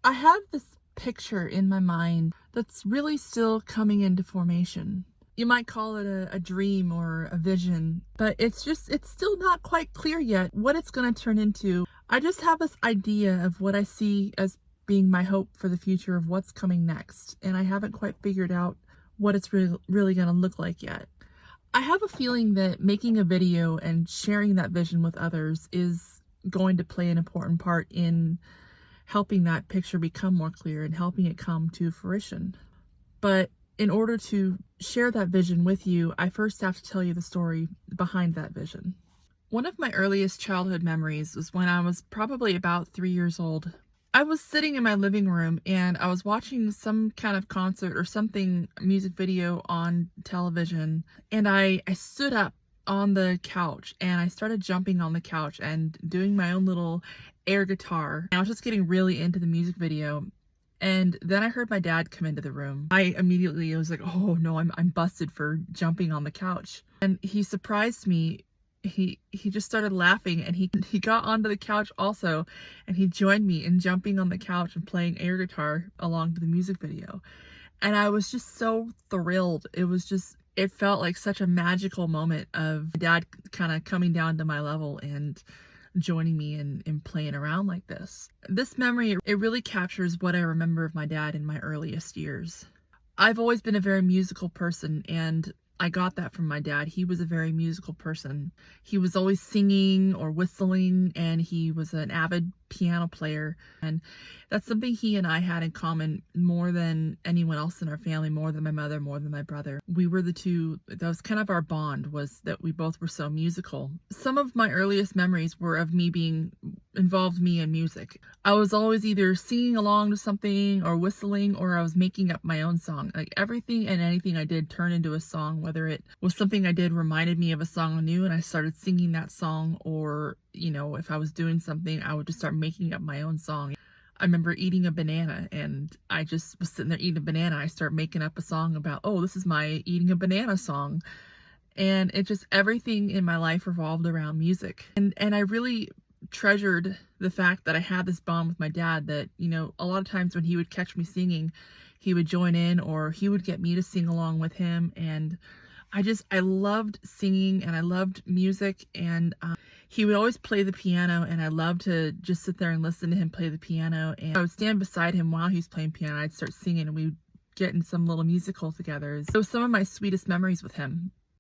I have this picture in my mind that's really still coming into formation. You might call it a dream or a vision, but it's still not quite clear yet what it's going to turn into. I just have this idea of what I see as being my hope for the future of what's coming next, and I haven't quite figured out what it's really going to look like yet. I have a feeling that making a video and sharing that vision with others is going to play an important part in helping that picture become more clear and helping it come to fruition. But in order to share that vision with you, I first have to tell you the story behind that vision. One of my earliest childhood memories was when I was probably about 3 years old. I was sitting in my living room and I was watching some kind of concert or something, music video on television, and I stood up on the couch and I started jumping on the couch and doing my own little air guitar. I was just getting really into the music video. And then I heard my dad come into the room. I immediately was like, oh no, I'm busted for jumping on the couch. And he surprised me. He just started laughing, and he got onto the couch also, and he joined me in jumping on the couch and playing air guitar along to the music video. And I was just so thrilled. It felt like such a magical moment of dad kind of coming down to my level and joining me in playing around like this. This memory, it really captures what I remember of my dad in my earliest years. I've always been a very musical person, and I got that from my dad. He was a very musical person. He was always singing or whistling, and he was an avid piano player. And that's something he and I had in common more than anyone else in our family, more than my mother, more than my brother. We were the two, that was kind of our bond, was that we both were so musical. Some of my earliest memories were of me involved in music. I was always either singing along to something or whistling, or I was making up my own song. Like everything and anything I did turned into a song, whether it was something I did reminded me of a song I knew and I started singing that song, or, if I was doing something, I would just start making up my own song. I remember eating a banana, and I just was sitting there eating a banana. I started making up a song about, oh, this is my eating a banana song. And everything in my life revolved around music. And I really treasured the fact that I had this bond with my dad that, a lot of times when he would catch me singing, he would join in, or he would get me to sing along with him. And I loved singing, and I loved music, and he would always play the piano, and I loved to just sit there and listen to him play the piano. And I would stand beside him while he was playing piano. I'd start singing, and we would get in some little musical together. So some of my sweetest memories with him.